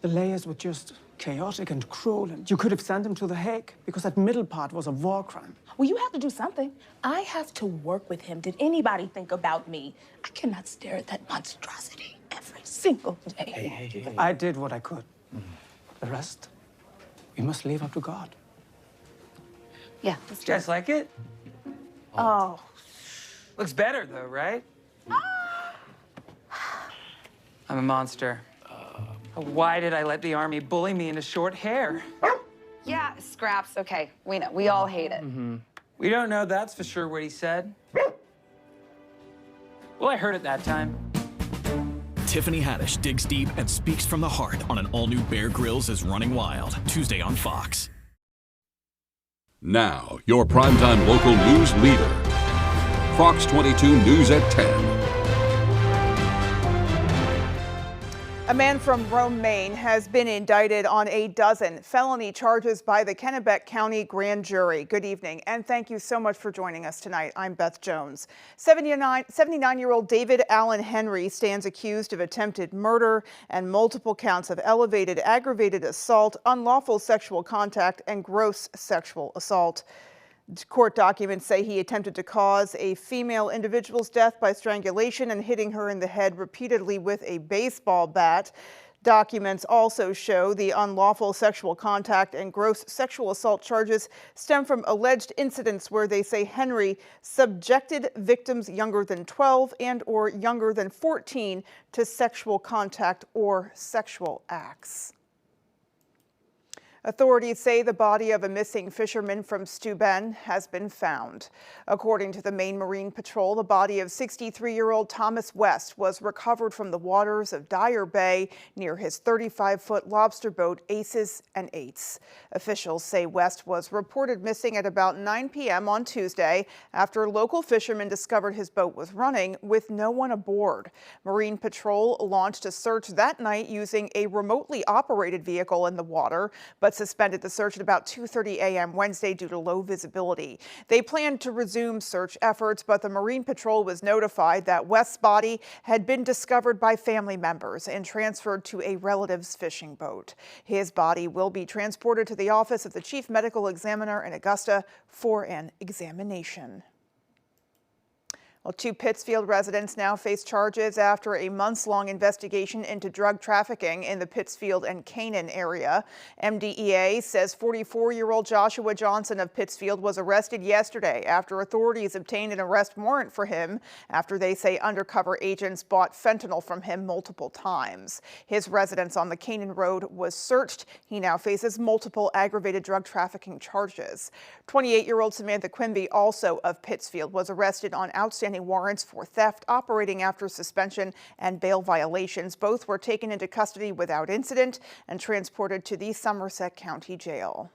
The layers were just chaotic and cruel, and you could have sent him to The Hague because that middle part was a war crime. Well, you have to do something. I have to work with him. Did anybody think about me? I cannot stare at that monstrosity every single day. Hey. I did what I could. The rest, we must leave up to God. Yeah. You guys like it? Oh. Looks better, though, right? I'm a monster. Why did I let the army bully me into short hair? Yeah, scraps, okay. We know. We all hate it. We don't know, that's for sure what he said. Well, I heard it that time. Tiffany Haddish digs deep and speaks from the heart on an all-new Bear Grylls is Running Wild, Tuesday on Fox. Now, your primetime local news leader. Fox 22 News at 10. A man from Rome, Maine has been indicted on a dozen felony charges by the Kennebec County Grand Jury. Good evening, and thank you so much for joining us tonight. I'm Beth Jones. 79-year-old David Allen Henry stands accused of attempted murder and multiple counts of elevated aggravated assault, unlawful sexual contact, and gross sexual assault. Court documents say he attempted to cause a female individual's death by strangulation and hitting her in the head repeatedly with a baseball bat. Documents also show the unlawful sexual contact and gross sexual assault charges stem from alleged incidents where they say Henry subjected victims younger than 12 and or younger than 14 to sexual contact or sexual acts. Authorities say the body of a missing fisherman from Steuben has been found. According to the Maine Marine Patrol, the body of 63-year-old Thomas West was recovered from the waters of Dyer Bay near his 35-foot lobster boat Aces and Eights. Officials say West was reported missing at about 9 p.m. on Tuesday after local fishermen discovered his boat was running with no one aboard. Marine Patrol launched a search that night using a remotely operated vehicle in the water, but suspended the search at about 2:30 a.m. Wednesday due to low visibility. They planned to resume search efforts, but the Marine Patrol was notified that West's body had been discovered by family members and transferred to a relative's fishing boat. His body will be transported to the office of the Chief Medical Examiner in Augusta for an examination. Well, 2 Pittsfield residents now face charges after a months-long investigation into drug trafficking in the Pittsfield and Canaan area. MDEA says 44-year-old Joshua Johnson of Pittsfield was arrested yesterday after authorities obtained an arrest warrant for him after they say undercover agents bought fentanyl from him multiple times. His residence on the Canaan Road was searched. He now faces multiple aggravated drug trafficking charges. 28-year-old Samantha Quimby, also of Pittsfield, was arrested on outstanding warrants for theft, operating after suspension, and bail violations. Both were taken into custody without incident and transported to the Somerset County Jail.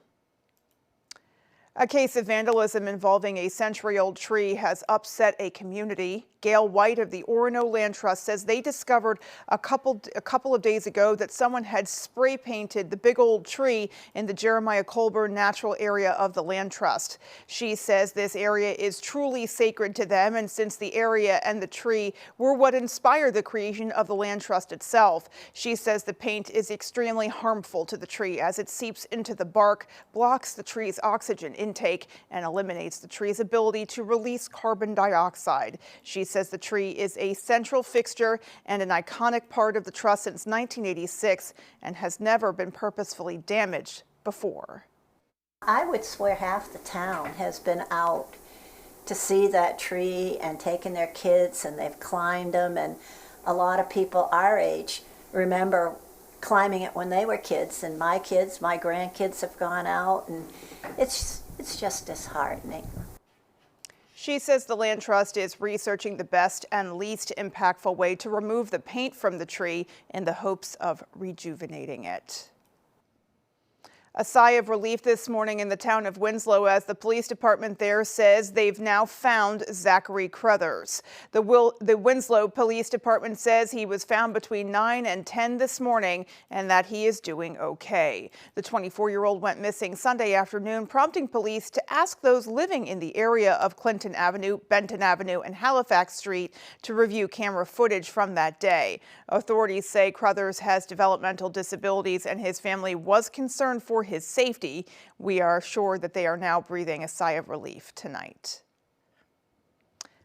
A case of vandalism involving a century-old tree has upset a community. Gail White of the Orono Land Trust says they discovered a couple of days ago that someone had spray painted the big old tree in the Jeremiah Colburn natural area of the Land Trust. She says this area is truly sacred to them, and since the area and the tree were what inspired the creation of the Land Trust itself, she says the paint is extremely harmful to the tree as it seeps into the bark, blocks the tree's oxygen intake, and eliminates the tree's ability to release carbon dioxide. She says the tree is a central fixture and an iconic part of the trust since 1986 and has never been purposefully damaged before. I would swear half the town has been out to see that tree and taken their kids, and they've climbed them, and a lot of people our age remember climbing it when they were kids, and my kids, my grandkids have gone out, and it's just disheartening. She says the Land Trust is researching the best and least impactful way to remove the paint from the tree in the hopes of rejuvenating it. A sigh of relief this morning in the town of Winslow as the police department there says they've now found Zachary Crothers. The Winslow Police Department says he was found between 9 and 10 this morning and that he is doing okay. The 24-year-old went missing Sunday afternoon, prompting police to ask those living in the area of Clinton Avenue, Benton Avenue, and Halifax Street to review camera footage from that day. Authorities say Crothers has developmental disabilities and his family was concerned for his safety. We are sure that they are now breathing a sigh of relief tonight.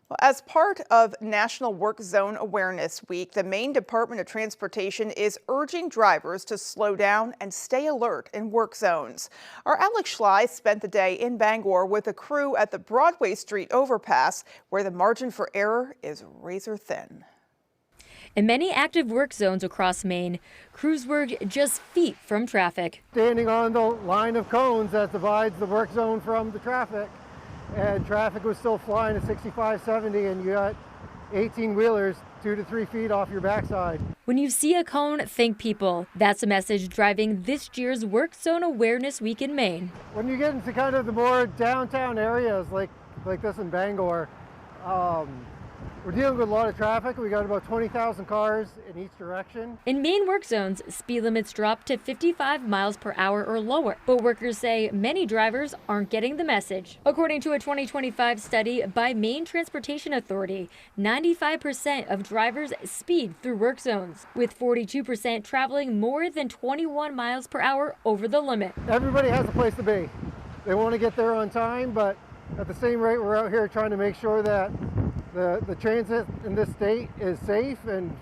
Well, as part of National Work Zone Awareness Week, the Maine Department of Transportation is urging drivers to slow down and stay alert in work zones. Our Alex Schley spent the day in Bangor with a crew at the Broadway Street overpass, where the margin for error is razor thin. In many active work zones across Maine, crews were just feet from traffic. Standing on the line of cones that divides the work zone from the traffic, and traffic was still flying at 65, 70, and you got 18-wheelers 2 to 3 feet off your backside. When you see a cone, think people. That's a message driving this year's Work Zone Awareness Week in Maine. When you get into kind of the more downtown areas like this in Bangor, we're dealing with a lot of traffic. We got about 20,000 cars in each direction. In Maine work zones, speed limits drop to 55 miles per hour or lower, but workers say many drivers aren't getting the message. According to a 2025 study by Maine Transportation Authority, 95% of drivers speed through work zones, with 42% traveling more than 21 miles per hour over the limit. Everybody has a place to be. They want to get there on time, but at the same rate, we're out here trying to make sure that the transit in this state is safe and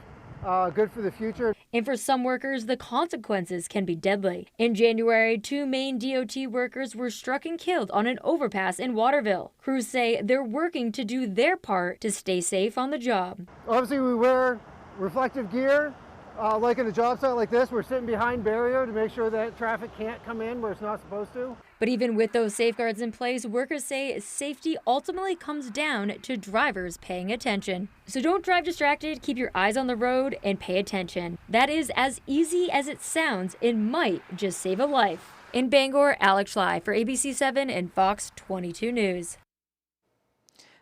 good for the future. And for some workers, the consequences can be deadly. In January, 2 Maine DOT workers were struck and killed on an overpass in Waterville. Crews say they're working to do their part to stay safe on the job. Obviously, we wear reflective gear. Like in a job site like this, we're sitting behind barrier to make sure that traffic can't come in where it's not supposed to. But even with those safeguards in place, workers say safety ultimately comes down to drivers paying attention. So don't drive distracted, keep your eyes on the road, and pay attention. That is as easy as it sounds. It might just save a life. In Bangor, Alex Schley for ABC 7 and Fox 22 News.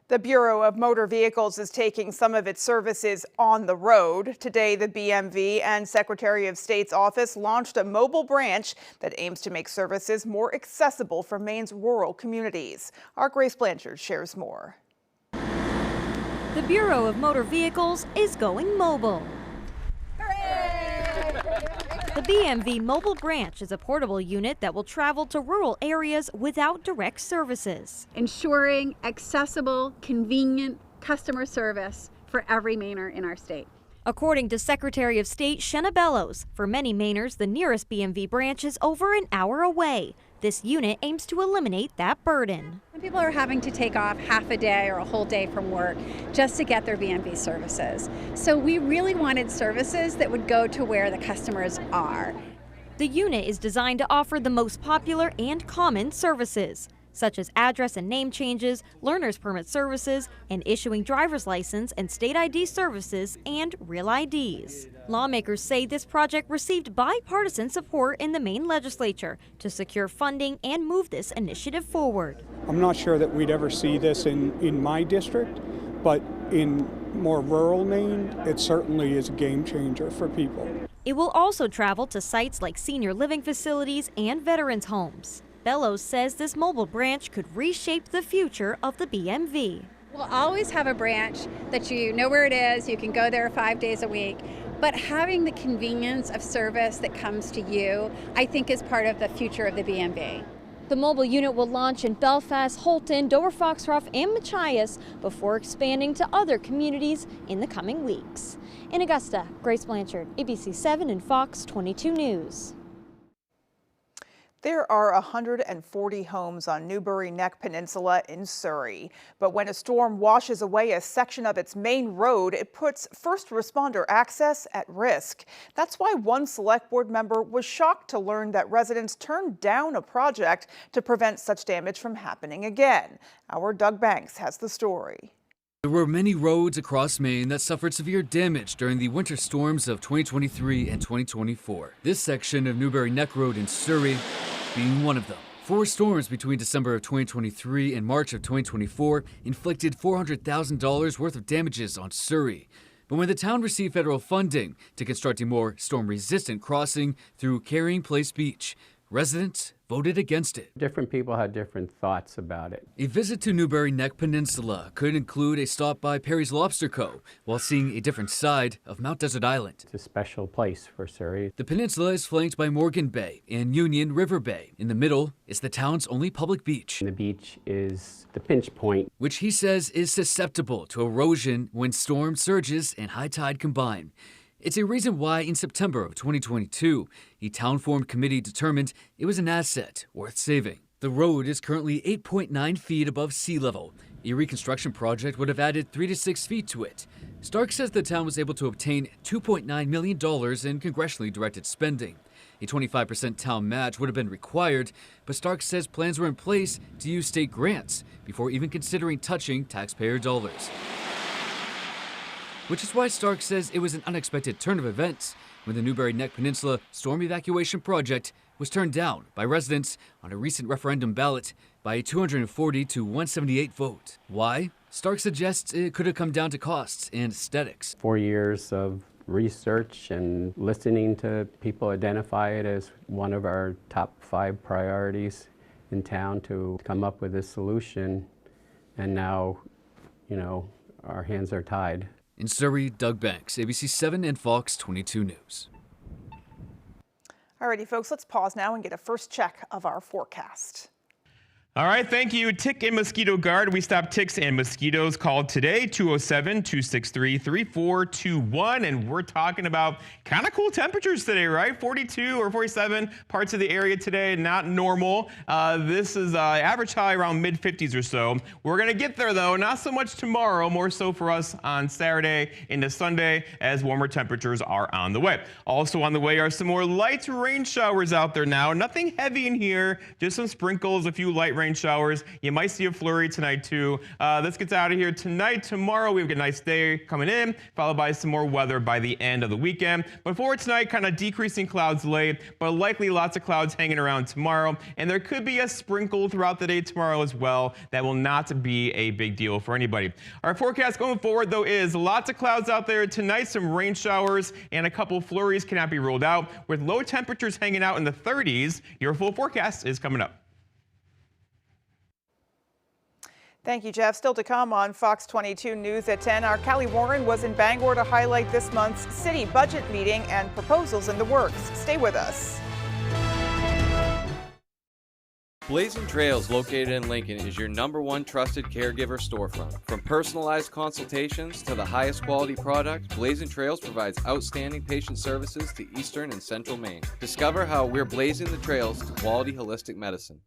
The Bureau of Motor Vehicles is taking some of its services on the road. Today, the BMV and Secretary of State's office launched a mobile branch that aims to make services more accessible for Maine's rural communities. Our Grace Blanchard shares more. The Bureau of Motor Vehicles is going mobile. The BMV Mobile Branch is a portable unit that will travel to rural areas without direct services, ensuring accessible, convenient customer service for every Mainer in our state. According to Secretary of State Shenna Bellows, for many Mainers, the nearest BMV branch is over an hour away. This unit aims to eliminate that burden. When people are having to take off half a day or a whole day from work just to get their BMV services. So we really wanted services that would go to where the customers are. The unit is designed to offer the most popular and common services, such as address and name changes, learner's permit services, and issuing driver's license and state ID services and real IDs. Lawmakers say this project received bipartisan support in the Maine legislature to secure funding and move this initiative forward. I'm not sure that we'd ever see this in my district, but in more rural Maine, it certainly is a game changer for people. It will also travel to sites like senior living facilities and veterans' homes. Bellows says this mobile branch could reshape the future of the BMV. We'll always have a branch that you know where it is, you can go there 5 days a week, but having the convenience of service that comes to you, I think is part of the future of the BMV. The mobile unit will launch in Belfast, Holton, Dover Foxcroft, and Machias before expanding to other communities in the coming weeks. In Augusta, Grace Blanchard, ABC 7 and Fox 22 News. There are 140 homes on Newbury Neck Peninsula in Surrey. But when a storm washes away a section of its main road, it puts first responder access at risk. That's why one select board member was shocked to learn that residents turned down a project to prevent such damage from happening again. Our Doug Banks has the story. There were many roads across Maine that suffered severe damage during the winter storms of 2023 and 2024. This section of Newbury Neck Road in Surrey being one of them. 4 storms between December of 2023 and March of 2024 inflicted $400,000 worth of damages on Surrey. But when the town received federal funding to construct a more storm-resistant crossing through Carrying Place Beach, residents voted against it. Different people had different thoughts about it. A visit to Newbury Neck Peninsula could include a stop by Perry's Lobster Co. while seeing a different side of Mount Desert Island. It's a special place for Surrey. The peninsula is flanked by Morgan Bay and Union River Bay. In the middle is the town's only public beach. The beach is the pinch point, which he says is susceptible to erosion when storm surges and high tide combine. It's a reason why in September of 2022, a town-formed committee determined it was an asset worth saving. The road is currently 8.9 feet above sea level. A reconstruction project would have added 3 to 6 feet to it. Stark says the town was able to obtain $2.9 million in congressionally directed spending. A 25% town match would have been required, but Stark says plans were in place to use state grants before even considering touching taxpayer dollars. Which is why Stark says it was an unexpected turn of events when the Newbury Neck Peninsula storm evacuation project was turned down by residents on a recent referendum ballot by a 240 to 178 vote. Why? Stark suggests it could have come down to costs and aesthetics. 4 years of research and listening to people identify it as one of our top 5 priorities in town to come up with a solution, and now, our hands are tied. In Surrey, Doug Banks, ABC 7 and Fox 22 News. Alrighty, folks, let's pause now and get a first check of our forecast. All right, thank you. Tick and Mosquito Guard. We stop ticks and mosquitoes. Called today, 207-263-3421. And we're talking about kind of cool temperatures today, right? 42 or 47 parts of the area today, not normal. This is average high around mid-50s or so. We're going to get there, though. Not so much tomorrow, more so for us on Saturday into Sunday as warmer temperatures are on the way. Also on the way are some more light rain showers out there now. Nothing heavy in here, just some sprinkles, a few light rain showers. You might see a flurry tonight too. This gets out of here tonight. Tomorrow we've got a nice day coming in, followed by some more weather by the end of the weekend. But for tonight, kind of decreasing clouds late, but likely lots of clouds hanging around tomorrow. And there could be a sprinkle throughout the day tomorrow as well. That will not be a big deal for anybody. Our forecast going forward though is lots of clouds out there tonight, some rain showers and a couple flurries cannot be ruled out, with low temperatures hanging out in the 30s. Your full forecast is coming up. Thank you, Jeff. Still to come on Fox 22 News at 10, our Callie Warren was in Bangor to highlight this month's city budget meeting and proposals in the works. Stay with us. Blazing Trails, located in Lincoln, is your #1 trusted caregiver storefront. From personalized consultations to the highest quality product, Blazing Trails provides outstanding patient services to Eastern and Central Maine. Discover how we're blazing the trails to quality holistic medicine.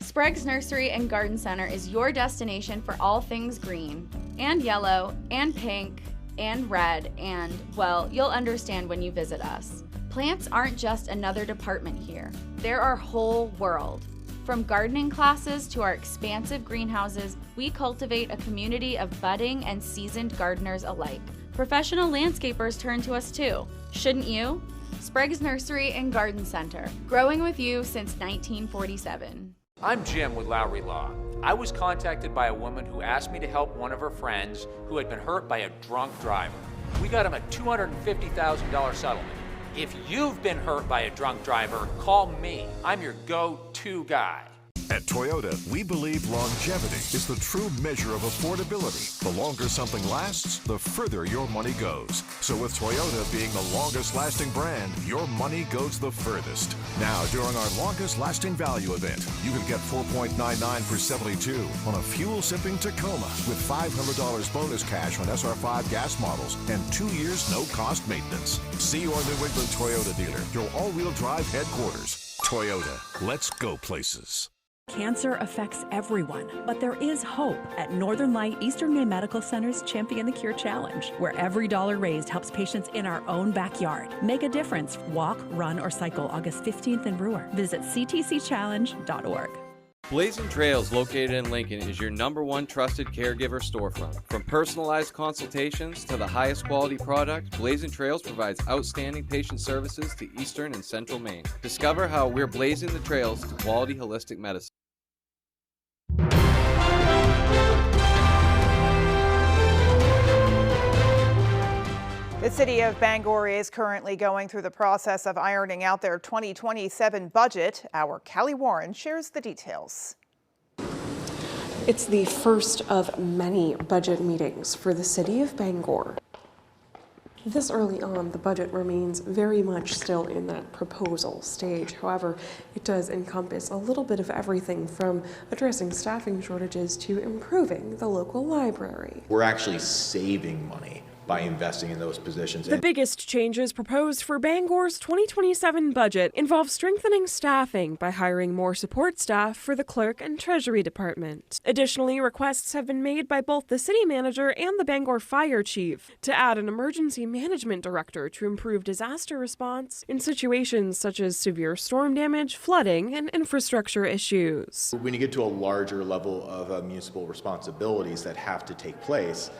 Sprague's Nursery and Garden Center is your destination for all things green, and yellow, and pink, and red, and, well, you'll understand when you visit us. Plants aren't just another department here. They're our whole world. From gardening classes to our expansive greenhouses, we cultivate a community of budding and seasoned gardeners alike. Professional landscapers turn to us too. Shouldn't you? Sprague's Nursery and Garden Center, growing with you since 1947. I'm Jim with Lowry Law. I was contacted by a woman who asked me to help one of her friends who had been hurt by a drunk driver. We got him a $250,000 settlement. If you've been hurt by a drunk driver, call me. I'm your go-to guy. At Toyota, we believe longevity is the true measure of affordability. The longer something lasts, the further your money goes. So with Toyota being the longest lasting brand, your money goes the furthest. Now, during our longest lasting value event, you can get 4.99 for 72 on a fuel-sipping Tacoma with $500 bonus cash on SR5 gas models and 2 years no-cost maintenance. See your New England Toyota dealer, your all-wheel drive headquarters. Toyota, let's go places. Cancer affects everyone, but there is hope at Northern Light Eastern Maine Medical Center's Champion the Cure Challenge, where every dollar raised helps patients in our own backyard. Make a difference. Walk, run, or cycle August 15th in Brewer. Visit ctcchallenge.org. Blazing Trails, located in Lincoln, is your #1 trusted caregiver storefront. From personalized consultations to the highest quality product, Blazing Trails provides outstanding patient services to Eastern and Central Maine. Discover how we're blazing the trails to quality holistic medicine. The city of Bangor is currently going through the process of ironing out their 2027 budget. Our Callie Warren shares the details. It's the first of many budget meetings for the city of Bangor. This early on, the budget remains very much still in that proposal stage. However, it does encompass a little bit of everything from addressing staffing shortages to improving the local library. We're actually saving money by investing in those positions. The biggest changes proposed for Bangor's 2027 budget involve strengthening staffing by hiring more support staff for the clerk and treasury department. Additionally, requests have been made by both the city manager and the Bangor fire chief to add an emergency management director to improve disaster response in situations such as severe storm damage, flooding, and infrastructure issues. When you get to a larger level of municipal responsibilities that have to take place,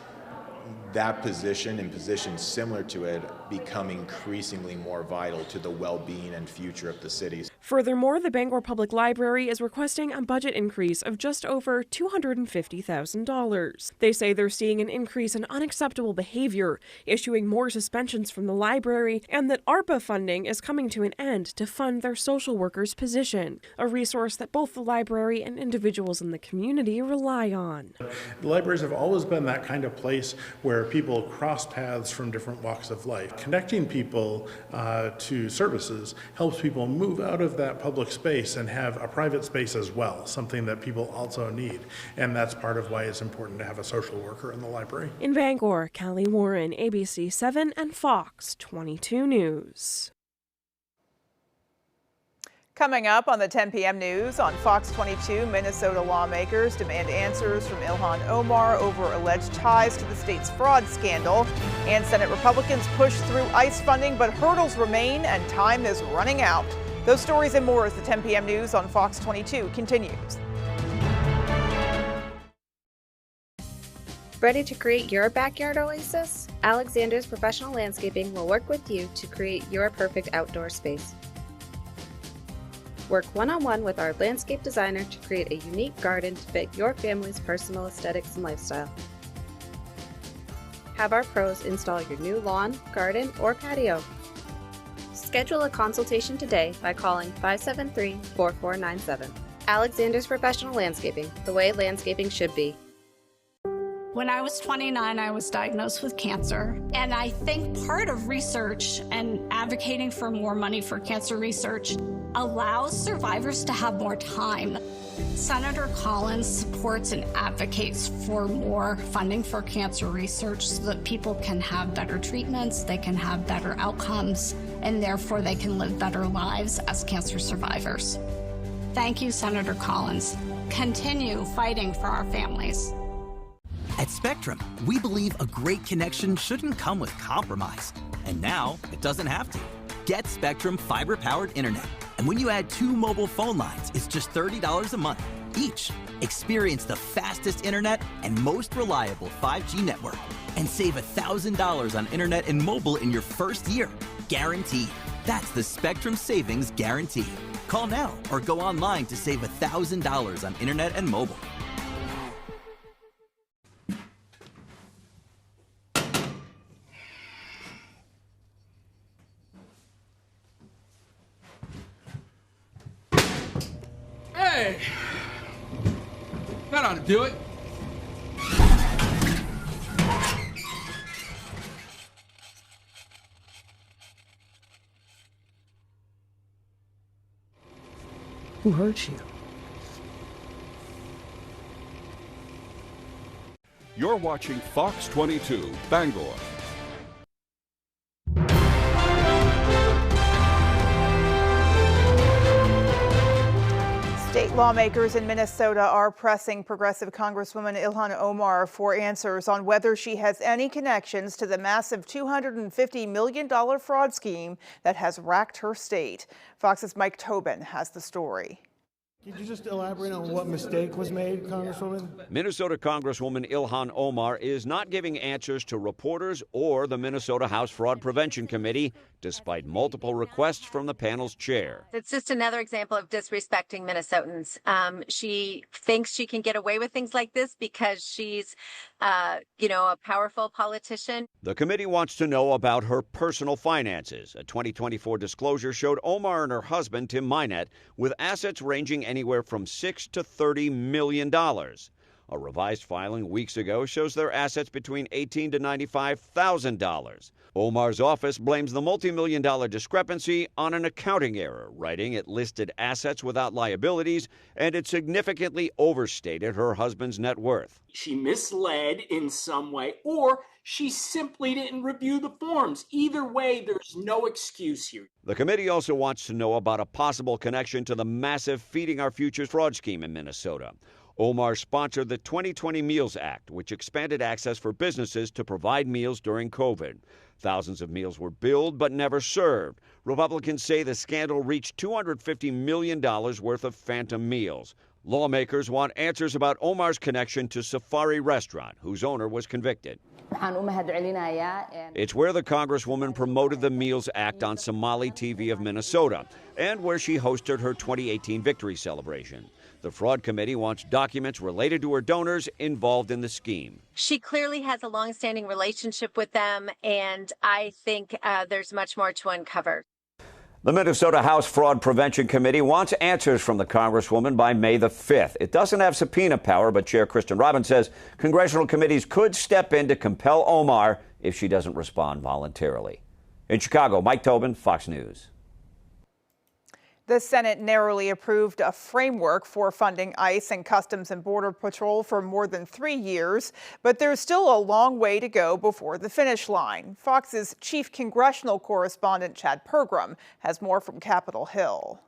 that position and positions similar to it become increasingly more vital to the well-being and future of the cities. Furthermore, the Bangor Public Library is requesting a budget increase of just over $250,000. They say they're seeing an increase in unacceptable behavior, issuing more suspensions from the library, and that ARPA funding is coming to an end to fund their social workers position, a resource that both the library and individuals in the community rely on. The libraries have always been that kind of place where people cross paths from different walks of life. Connecting people to services helps people move out of that public space and have a private space as well, something that people also need. And that's part of why it's important to have a social worker in the library. In Bangor, Callie Warren, ABC 7 and Fox 22 News. Coming up on the 10 p.m. news on Fox 22, Minnesota lawmakers demand answers from Ilhan Omar over alleged ties to the state's fraud scandal. And Senate Republicans push through ICE funding, but hurdles remain and time is running out. Those stories and more as the 10 p.m. news on Fox 22 continues. Ready to create your backyard oasis? Alexander's Professional Landscaping will work with you to create your perfect outdoor space. Work one-on-one with our landscape designer to create a unique garden to fit your family's personal aesthetics and lifestyle. Have our pros install your new lawn, garden, or patio. Schedule a consultation today by calling 573-4497. Alexander's Professional Landscaping, the way landscaping should be. When I was 29, I was diagnosed with cancer. And I think part of research and advocating for more money for cancer research allows survivors to have more time. Senator Collins supports and advocates for more funding for cancer research so that people can have better treatments, they can have better outcomes, and therefore they can live better lives as cancer survivors. Thank you, Senator Collins. Continue fighting for our families. At Spectrum, we believe a great connection shouldn't come with compromise. And now, it doesn't have to. Get Spectrum fiber-powered internet. And when you add 2 mobile phone lines, it's just $30 a month each. Experience the fastest internet and most reliable 5G network. And save $1,000 on internet and mobile in your first year. Guaranteed. That's the Spectrum Savings Guarantee. Call now or go online to save $1,000 on internet and mobile. Hey! That ought to do it. Who hurt you? You're watching Fox 22, Bangor. State lawmakers in Minnesota are pressing progressive Congresswoman Ilhan Omar for answers on whether she has any connections to the massive $250 million fraud scheme that has racked her state. Fox's Mike Tobin has the story. Could you just elaborate on what mistake was made, Congresswoman? Minnesota Congresswoman Ilhan Omar is not giving answers to reporters or the Minnesota House Fraud Prevention Committee, despite multiple requests from the panel's chair. It's just another example of disrespecting Minnesotans. She thinks she can get away with things like this because she's, a powerful politician. The committee wants to know about her personal finances. A 2024 disclosure showed Omar and her husband, Tim Minette, with assets ranging anywhere from $6 to $30 million. A revised filing weeks ago shows their assets between $18,000 to $95,000. Omar's office blames the multi-million-dollar discrepancy on an accounting error, writing it listed assets without liabilities and it significantly overstated her husband's net worth. She misled in some way, or she simply didn't review the forms. Either way, there's no excuse here. The committee also wants to know about a possible connection to the massive Feeding Our Future fraud scheme in Minnesota. Omar sponsored the 2020 Meals Act, which expanded access for businesses to provide meals during COVID. Thousands of meals were billed but never served. Republicans say the scandal reached $250 million worth of phantom meals. Lawmakers want answers about Omar's connection to Safari Restaurant, whose owner was convicted. It's where the Congresswoman promoted the Meals Act on Somali TV of Minnesota and where she hosted her 2018 victory celebration. The fraud committee wants documents related to her donors involved in the scheme. She clearly has a long-standing relationship with them, and I think there's much more to uncover. The Minnesota House Fraud Prevention Committee wants answers from the Congresswoman by May the 5th. It doesn't have subpoena power, but Chair Kristen Robbins says congressional committees could step in to compel Omar if she doesn't respond voluntarily. In Chicago, Mike Tobin, Fox News. The Senate narrowly approved a framework for funding ICE and Customs and Border Patrol for more than 3 years, but there's still a long way to go before the finish line. Fox's chief congressional correspondent Chad Pergram has more from Capitol Hill.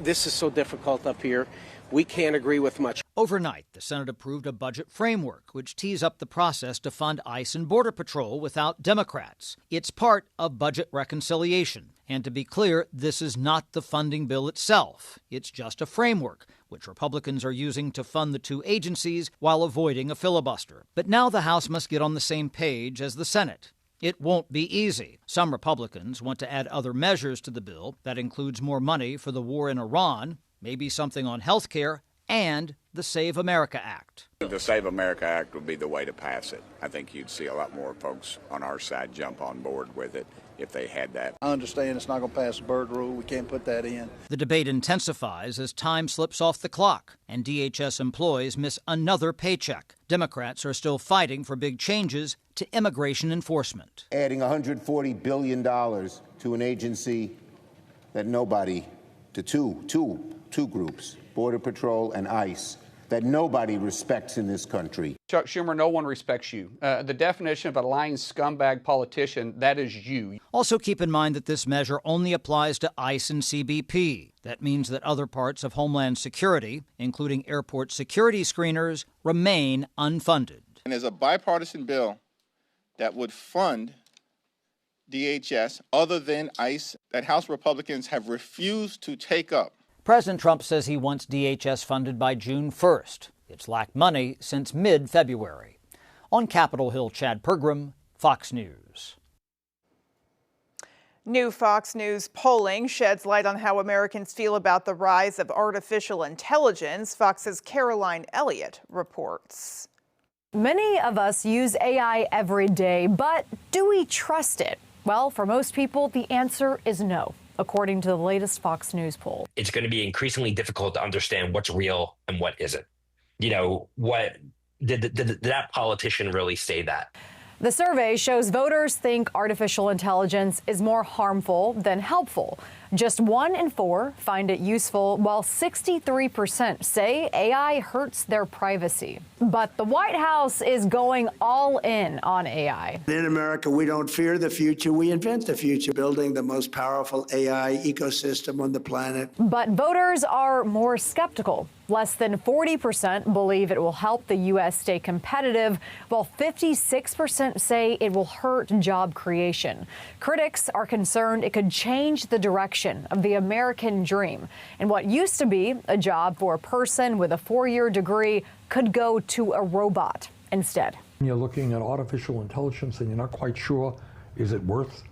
This is so difficult up here. We can't agree with much. Overnight, the Senate approved a budget framework which tees up the process to fund ICE and Border Patrol without Democrats. It's part of budget reconciliation. And to be clear, this is not the funding bill itself. It's just a framework, which Republicans are using to fund the two agencies while avoiding a filibuster. But now the House must get on the same page as the Senate. It won't be easy. Some Republicans want to add other measures to the bill. That includes more money for the war in Iran, maybe something on health care, and the Save America Act. The Save America Act would be the way to pass it. I think you'd see a lot more folks on our side jump on board with it if they had that. I understand it's not going to pass the Byrd rule. We can't put that in. The debate intensifies as time slips off the clock and DHS employees miss another paycheck. Democrats are still fighting for big changes to immigration enforcement. Adding $140 billion to an agency that nobody, to two groups, Border Patrol and ICE, that nobody respects in this country. Chuck Schumer, no one respects you. The definition of a lying scumbag politician, that is you. Also keep in mind that this measure only applies to ICE and CBP. That means that other parts of Homeland Security, including airport security screeners, remain unfunded. And there's a bipartisan bill that would fund DHS other than ICE that House Republicans have refused to take up. President Trump says he wants DHS funded by June 1st. It's lacked money since mid-February. On Capitol Hill, Chad Pergram, Fox News. New Fox News polling sheds light on how Americans feel about the rise of artificial intelligence. Fox's Caroline Elliott reports. Many of us use AI every day, but do we trust it? Well, for most people, the answer is no, according to the latest Fox News poll. It's going to be increasingly difficult to understand what's real and what isn't. You know, what did that politician really say that? The survey shows voters think artificial intelligence is more harmful than helpful. Just 1 in 4 find it useful, while 63% say AI hurts their privacy. But the White House is going all in on AI. In America, we don't fear the future. We invent the future, building the most powerful AI ecosystem on the planet. But voters are more skeptical. Less than 40% believe it will help the U.S. stay competitive, while 56% say it will hurt job creation. Critics are concerned it could change the direction celebration of the American dream. And what used to be a job for a person with a 4-year degree could go to a robot instead. You're looking at artificial intelligence and you're not quite sure, is it worth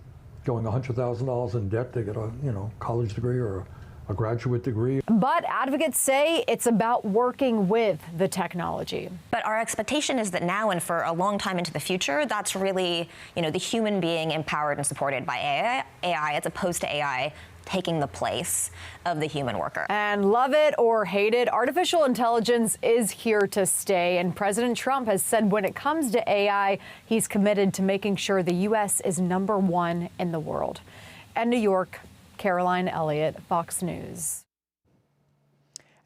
going $100,000 in debt to get a college degree or a graduate degree? But advocates say it's about working with the technology. But our expectation is that now and for a long time into the future, that's really, the human being empowered and supported by AI as opposed to AI taking the place of the human worker. And love it or hate it, artificial intelligence is here to stay. And President Trump has said when it comes to AI, he's committed to making sure the U.S. is #1 in the world. And New York, Caroline Elliott, Fox News.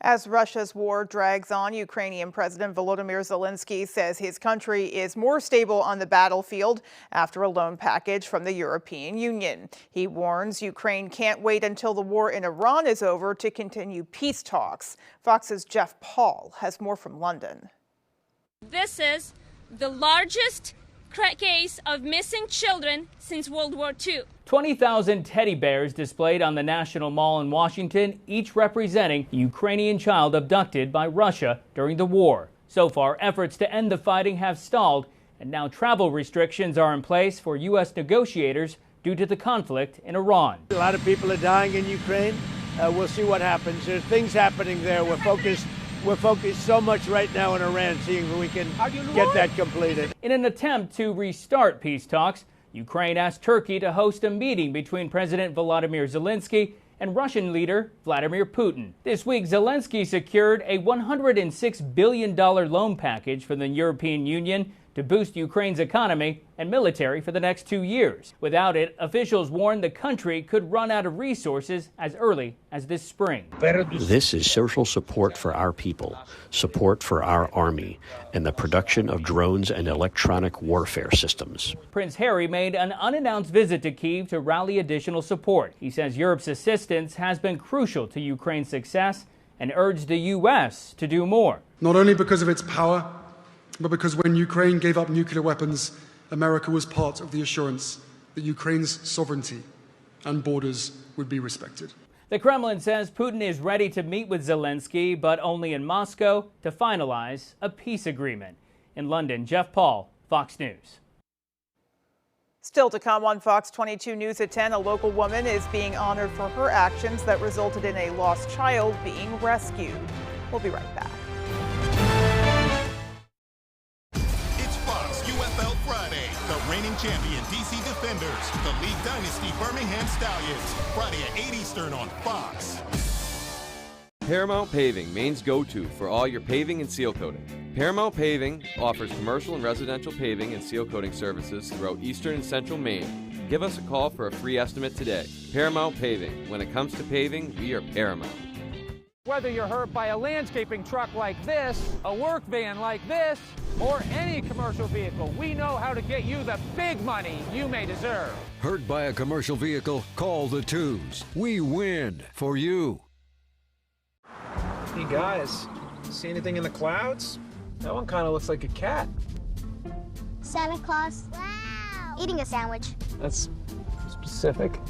As Russia's war drags on, Ukrainian President Volodymyr Zelensky says his country is more stable on the battlefield after a loan package from the European Union. He warns Ukraine can't wait until the war in Iran is over to continue peace talks. Fox's Jeff Paul has more from London. This is the largest case of missing children since World War II. 20,000 teddy bears displayed on the National Mall in Washington, each representing a Ukrainian child abducted by Russia during the war. So far, efforts to end the fighting have stalled, and now travel restrictions are in place for U.S. negotiators due to the conflict in Iran. A lot of people are dying in Ukraine. We'll see what happens. There's things happening there. We're focused so much right now in Iran, seeing if we can get that completed. In an attempt to restart peace talks, Ukraine asked Turkey to host a meeting between President Volodymyr Zelensky and Russian leader Vladimir Putin. This week, Zelensky secured a $106 billion loan package from the European Union to boost Ukraine's economy and military for the next 2 years. Without it, officials warned the country could run out of resources as early as this spring. This is social support for our people, support for our army, and the production of drones and electronic warfare systems. Prince Harry made an unannounced visit to Kyiv to rally additional support. He says Europe's assistance has been crucial to Ukraine's success and urged the U.S. to do more. Not only because of its power, but because when Ukraine gave up nuclear weapons, America was part of the assurance that Ukraine's sovereignty and borders would be respected. The Kremlin says Putin is ready to meet with Zelensky, but only in Moscow to finalize a peace agreement. In London, Jeff Paul, Fox News. Still to come on Fox 22 News at 10, a local woman is being honored for her actions that resulted in a lost child being rescued. We'll be right back. Friday, the reigning champion DC Defenders, the League Dynasty Birmingham Stallions, Friday at 8 Eastern on Fox. Paramount Paving, Maine's go-to for all your paving and seal coating. Paramount Paving offers commercial and residential paving and seal coating services throughout eastern and central Maine. Give us a call for a free estimate today. Paramount Paving. When it comes to paving, we are Paramount. Whether you're hurt by a landscaping truck like this, a work van like this, or any commercial vehicle, we know how to get you the big money you may deserve. Hurt by a commercial vehicle? Call the Twos. We win for you. Hey guys, see anything in the clouds? That one kind of looks like a cat. Santa Claus. Wow. Eating a sandwich. That's specific.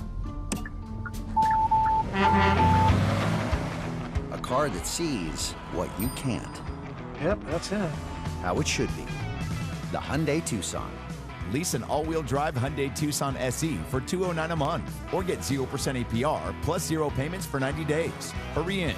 A car that sees what you can't. Yep, that's it. How it should be. The Hyundai Tucson. Lease an all-wheel drive Hyundai Tucson SE for $209 a month, or get 0% APR plus 0 payments for 90 days. Hurry in.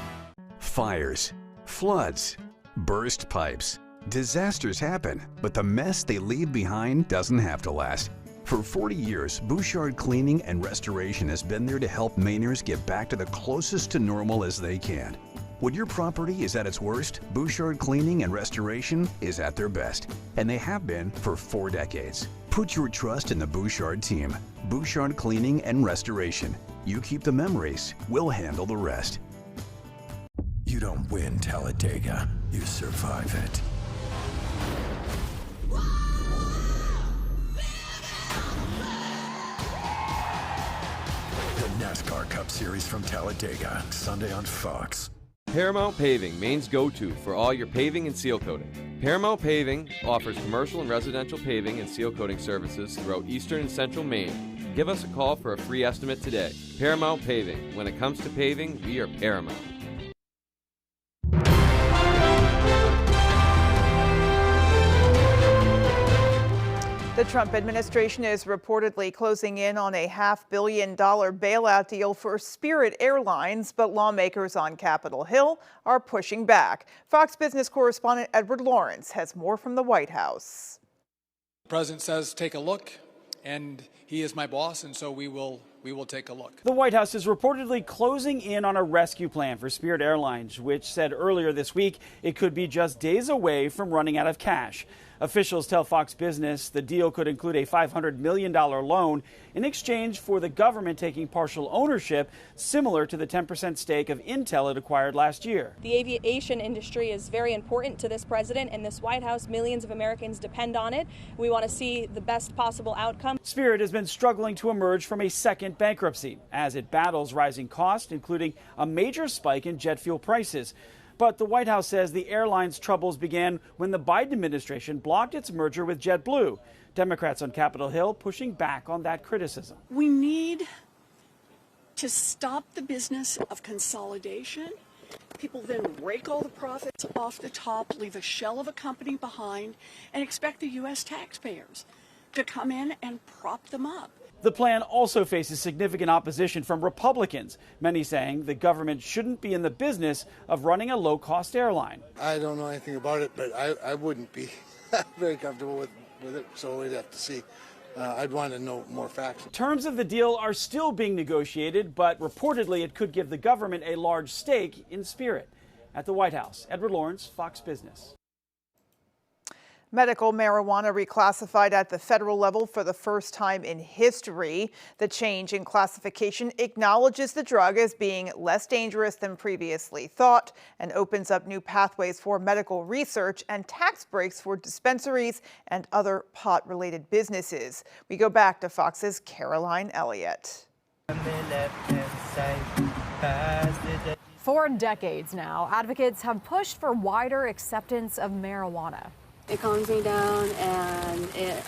Fires, floods, burst pipes. Disasters happen, but the mess they leave behind doesn't have to last. For 40 years, Bouchard Cleaning and Restoration has been there to help Mainers get back to the closest to normal as they can. When your property is at its worst, Bouchard Cleaning and Restoration is at their best, and they have been for 4 decades. Put your trust in the Bouchard team. Bouchard Cleaning and Restoration. You keep the memories, we'll handle the rest. You don't win Talladega, you survive it. The NASCAR Cup Series from Talladega, Sunday on Fox. Paramount Paving, Maine's go-to for all your paving and seal coating. Paramount Paving offers commercial and residential paving and seal coating services throughout eastern and central Maine. Give us a call for a free estimate today. Paramount Paving. When it comes to paving, we are Paramount. The Trump administration is reportedly closing in on a $500 million bailout deal for Spirit Airlines, but lawmakers on Capitol Hill are pushing back. Fox Business correspondent Edward Lawrence has more from the White House. The president says, take a look, and he is my boss, and so we will take a look. The White House is reportedly closing in on a rescue plan for Spirit Airlines, which said earlier this week it could be just days away from running out of cash. Officials tell Fox Business the deal could include a $500 million loan in exchange for the government taking partial ownership, similar to the 10% stake of Intel it acquired last year. The aviation industry is very important to this president and this White House. Millions of Americans depend on it. We want to see the best possible outcome. Spirit has been struggling to emerge from a second bankruptcy as it battles rising costs, including a major spike in jet fuel prices. But the White House says the airline's troubles began when the Biden administration blocked its merger with JetBlue. Democrats on Capitol Hill pushing back on that criticism. We need to stop the business of consolidation. People then rake all the profits off the top, leave a shell of a company behind, and expect the U.S. taxpayers to come in and prop them up. The plan also faces significant opposition from Republicans, many saying the government shouldn't be in the business of running a low-cost airline. I don't know anything about it, but I wouldn't be very comfortable with it, so we'd have to see. I'd want to know more facts. Terms of the deal are still being negotiated, but reportedly it could give the government a large stake in Spirit. At the White House, Edward Lawrence, Fox Business. Medical marijuana reclassified at the federal level for the first time in history. The change in classification acknowledges the drug as being less dangerous than previously thought and opens up new pathways for medical research and tax breaks for dispensaries and other pot-related businesses. We go back to Fox's Caroline Elliott. For decades now, advocates have pushed for wider acceptance of marijuana. It calms me down and it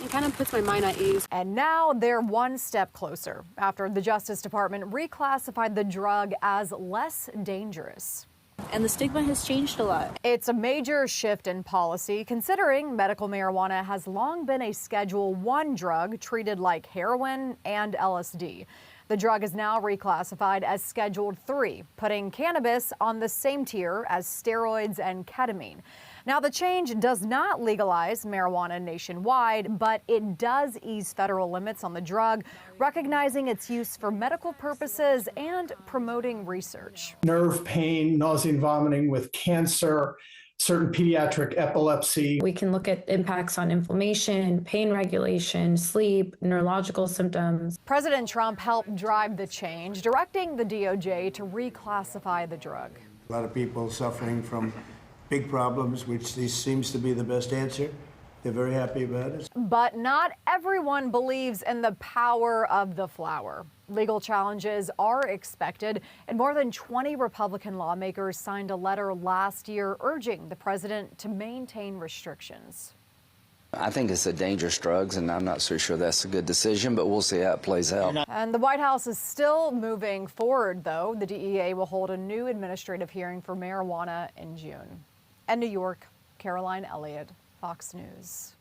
kind of puts my mind at ease. And now they're one step closer after the Justice Department reclassified the drug as less dangerous. And the stigma has changed a lot. It's a major shift in policy, considering medical marijuana has long been a Schedule I drug treated like heroin and LSD. The drug is now reclassified as Scheduled III, putting cannabis on the same tier as steroids and ketamine. Now, the change does not legalize marijuana nationwide, but it does ease federal limits on the drug, recognizing its use for medical purposes and promoting research. Nerve pain, nausea and vomiting with cancer, certain pediatric epilepsy. We can look at impacts on inflammation, pain regulation, sleep, neurological symptoms. President Trump helped drive the change, directing the DOJ to reclassify the drug. A lot of people suffering from big problems, which this seems to be the best answer. They're very happy about it. But not everyone believes in the power of the flower. Legal challenges are expected, and more than 20 Republican lawmakers signed a letter last year urging the president to maintain restrictions. I think it's a dangerous drug, and I'm not so sure that's a good decision, but we'll see how it plays out. And the White House is still moving forward, though. The DEA will hold a new administrative hearing for marijuana in June. In New York, Caroline Elliott, Fox News.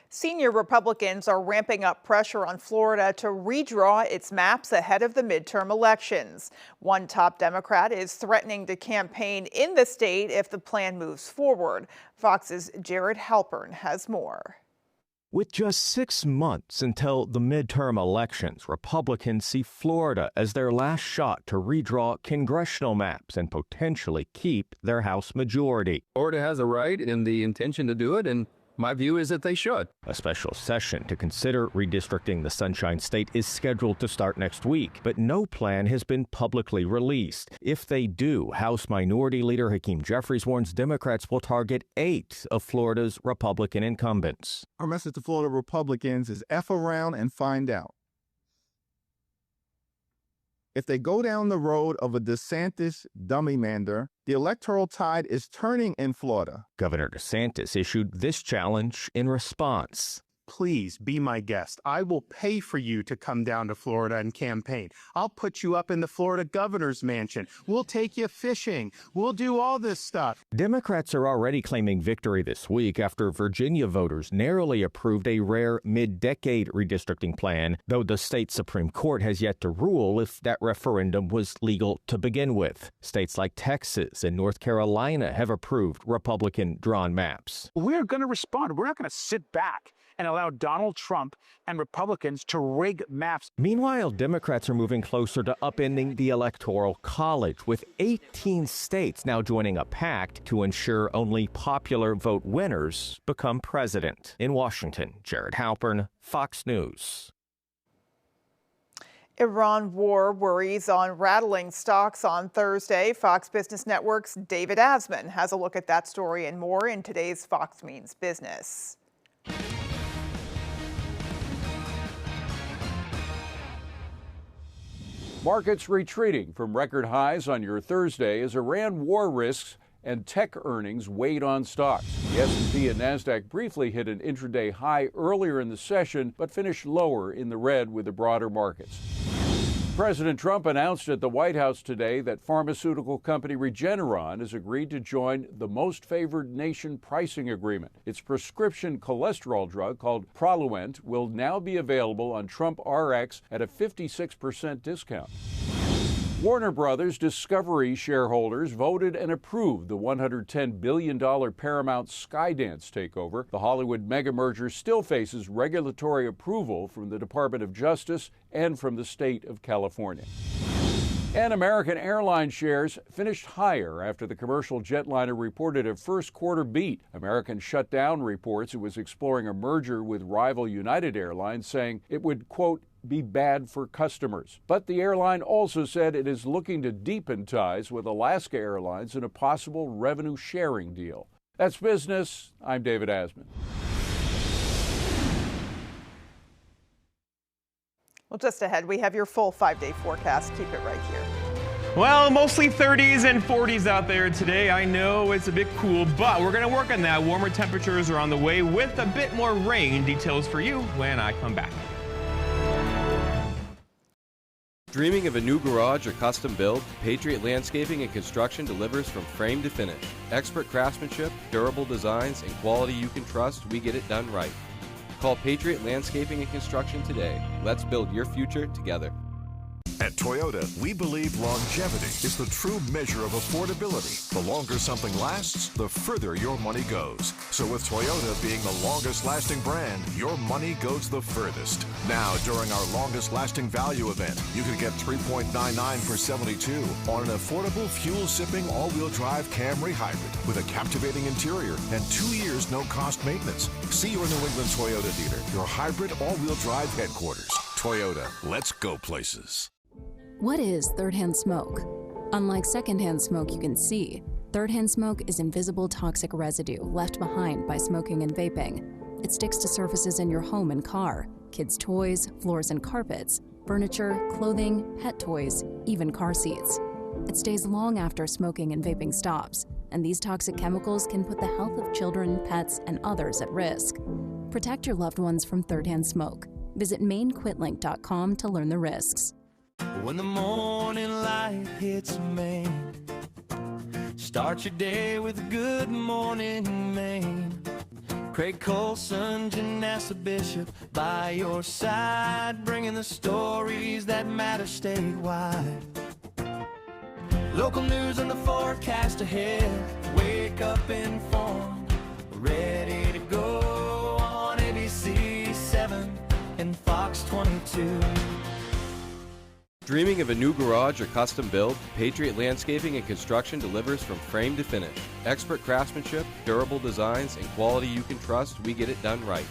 Senior Republicans are ramping up pressure on Florida to redraw its maps ahead of the midterm elections. One top Democrat is threatening to campaign in the state if the plan moves forward. Fox's Jared Halpern has more. With just 6 months until the midterm elections, Republicans see Florida as their last shot to redraw congressional maps and potentially keep their House majority. Florida has a right and the intention to do it, and my view is that they should. A special session to consider redistricting the Sunshine State is scheduled to start next week, but no plan has been publicly released. If they do, House Minority Leader Hakeem Jeffries warns Democrats will target 8 of Florida's Republican incumbents. Our message to Florida Republicans is F around and find out. If they go down the road of a DeSantis dummy-mander, the electoral tide is turning in Florida. Governor DeSantis issued this challenge in response. please be my guest. I will pay for you to come down to Florida and campaign. I'll put you up in the Florida governor's mansion. We'll take you fishing. We'll do all this stuff. Democrats are already claiming victory this week after Virginia voters narrowly approved a rare mid-decade redistricting plan, though the state Supreme Court has yet to rule if that referendum was legal to begin with. States like Texas and North Carolina have approved Republican-drawn maps. We're going to respond. We're not going to sit back and allow Donald Trump and Republicans to rig maps. Meanwhile, Democrats are moving closer to upending the Electoral College, with 18 states now joining a pact to ensure only popular vote winners become president. In Washington, Jared Halpern, Fox News. Iran war worries on rattling stocks on Thursday. Fox Business Network's David Asman has a look at that story and more in today's Fox Means Business. Markets retreating from record highs on your Thursday as Iran war risks and tech earnings weighed on stocks. The S&P and NASDAQ briefly hit an intraday high earlier in the session, but finished lower in the red with the broader markets. President Trump announced at the White House today that pharmaceutical company Regeneron has agreed to join the Most Favored Nation pricing agreement. Its prescription cholesterol drug called Praluent will now be available on Trump RX at a 56% discount. Warner Brothers Discovery shareholders voted and approved the $110 billion Paramount Skydance takeover. The Hollywood mega merger still faces regulatory approval from the Department of Justice and from the state of California. And American Airlines shares finished higher after the commercial jetliner reported a first quarter beat. American shut down reports it was exploring a merger with rival United Airlines, saying it would, quote, be bad for customers. But the airline also said it is looking to deepen ties with Alaska Airlines in a possible revenue sharing deal. That's business. I'm David Asman. Well, just ahead, we have your full 5-day forecast. Keep it right here. Well, mostly 30s and 40s out there today. I know it's a bit cool, but we're going to work on that. Warmer temperatures are on the way with a bit more rain. Details for you when I come back. Dreaming of a new garage or custom build? Patriot Landscaping and Construction delivers from frame to finish. Expert craftsmanship, durable designs, and quality you can trust, we get it done right. Call Patriot Landscaping and Construction today. Let's build your future together. At Toyota, we believe longevity is the true measure of affordability. The longer something lasts, the further your money goes. So with Toyota being the longest lasting brand, your money goes the furthest. Now, during our longest lasting value event, you can get $3.99 for $72 on an affordable fuel-sipping all-wheel drive Camry hybrid with a captivating interior and 2 years no-cost maintenance. See your New England Toyota dealer, your hybrid all-wheel drive headquarters. Toyota, let's go places. What is third-hand smoke? Unlike second-hand smoke you can see, third-hand smoke is invisible toxic residue left behind by smoking and vaping. It sticks to surfaces in your home and car, kids' toys, floors and carpets, furniture, clothing, pet toys, even car seats. It stays long after smoking and vaping stops, and these toxic chemicals can put the health of children, pets, and others at risk. Protect your loved ones from third-hand smoke. Visit MaineQuitLink.com to learn the risks. When the morning light hits Maine, start your day with a good morning, Maine. Craig Colson, Janessa Bishop by your side, bringing the stories that matter statewide. Local news and the forecast ahead. Wake up informed, ready to go on ABC 7 and Fox 22. Dreaming of a new garage or custom build? Patriot Landscaping and Construction delivers from frame to finish. Expert craftsmanship, durable designs, and quality you can trust, we get it done right.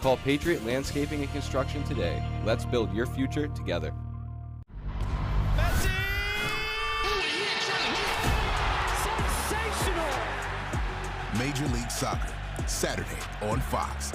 Call Patriot Landscaping and Construction today. Let's build your future together. Major League Soccer, Saturday on Fox.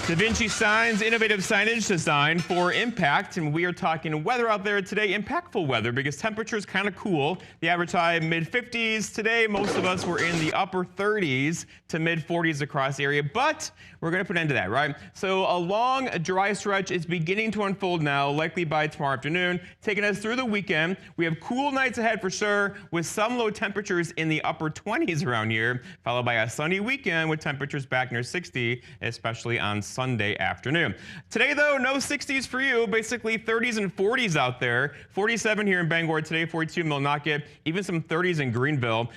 Da Vinci Signs, innovative signage designed for impact. And we are talking weather out there today, impactful weather, because temperature is kind of cool. The average high mid-50s today. Most of us were in the upper 30s to mid-40s across the area. But we're going to put an end to that, right? So a long, dry stretch is beginning to unfold now, likely by tomorrow afternoon, taking us through the weekend. We have cool nights ahead for sure, with some low temperatures in the upper 20s around here, followed by a sunny weekend with temperatures back near 60, especially on Sunday afternoon. Today, though, no 60s for you. Basically 30s and 40s out there. 47 here in Bangor today, 42 in Millinocket, even some 30s in Greenville.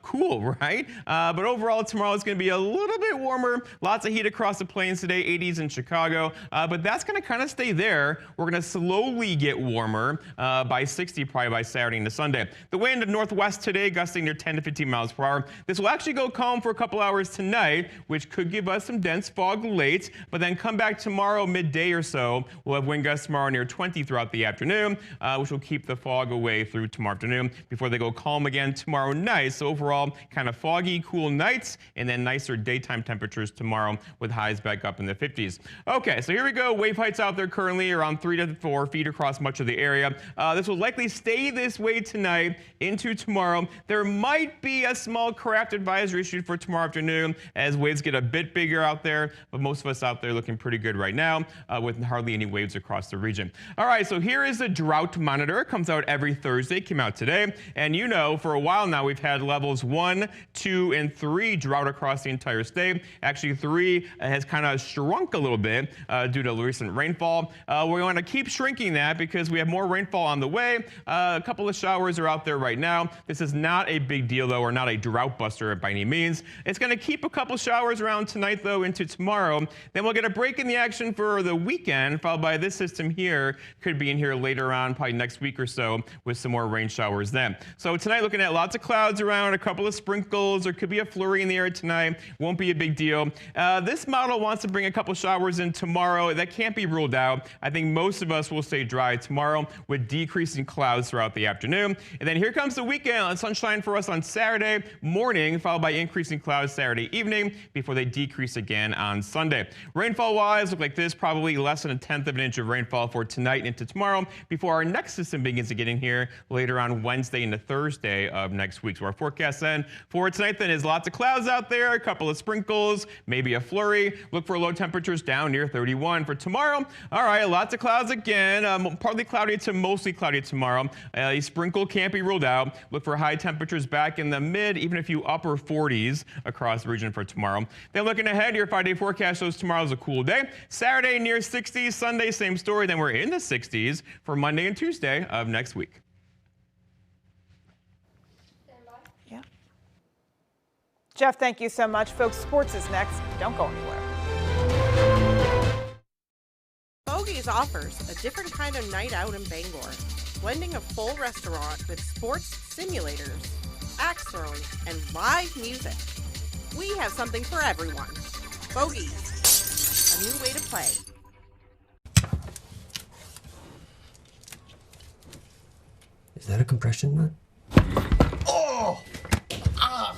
Cool, right? But overall, tomorrow is going to be a little bit warmer. Lots of heat across the plains today, 80s in Chicago. But that's going to kind of stay there. We're going to slowly get warmer by 60 probably by Saturday into Sunday. The wind northwest today, gusting near 10 to 15 miles per hour. This will actually go calm for a couple hours tonight, which could give us some dense fog late. But then come back tomorrow midday or so. We'll have wind gusts tomorrow near 20 throughout the afternoon, which will keep the fog away through tomorrow afternoon before they go calm again tomorrow night. So overall, kind of foggy, cool nights, and then nicer daytime temperatures tomorrow with highs back up in the 50s. Okay, so here we go. Wave heights out there currently around 3 to 4 feet across much of the area. This will likely stay this way tonight into tomorrow. There might be a small craft advisory issued for tomorrow afternoon as waves get a bit bigger out there, but most of us out there looking pretty good right now with hardly any waves across the region. All right, so here is the drought monitor. It comes out every Thursday, came out today. And you know, for a while now, we've had levels 1, 2, and 3 drought across the entire state. Actually, 3 has kind of shrunk a little bit due to recent rainfall. We want to keep shrinking that because we have more rainfall on the way. A couple of showers are out there right now. This is not a big deal, though, or not a drought buster by any means. It's going to keep a couple showers around tonight, though, into tomorrow. Then we'll get a break in the action for the weekend, followed by this system here. Could be in here later on, probably next week or so, with some more rain showers then. So tonight, looking at lots of clouds around, a couple of sprinkles. There could be a flurry in the air tonight. Won't be a big deal. This model wants to bring a couple showers in tomorrow. That can't be ruled out. I think most of us will stay dry tomorrow with decreasing clouds throughout the afternoon. And then here comes the weekend. Sunshine for us on Saturday morning, followed by increasing clouds Saturday evening before they decrease again on Sunday. Rainfall-wise, look like this, probably less than 1/10 of an inch of rainfall for tonight into tomorrow before our next system begins to get in here later on Wednesday into Thursday of next week. So our forecast then for tonight then is lots of clouds out there, a couple of sprinkles, maybe a flurry. Look for low temperatures down near 31 for tomorrow. All right, lots of clouds again, partly cloudy to mostly cloudy tomorrow. A sprinkle can't be ruled out. Look for high temperatures back in the mid, even a few upper 40s across the region for tomorrow. Then looking ahead, your 5-day forecast shows tomorrow's a cool day. Saturday near 60s, Sunday same story. Then we're in the 60s for Monday and Tuesday of next week. Yeah. Jeff, thank you so much. Folks, sports is next. Don't go anywhere. Bogies offers a different kind of night out in Bangor, blending a full restaurant with sports simulators, axe throwing, and live music. We have something for everyone. Bogies, a new way to play. Is that a compression nut? Oh! Ah!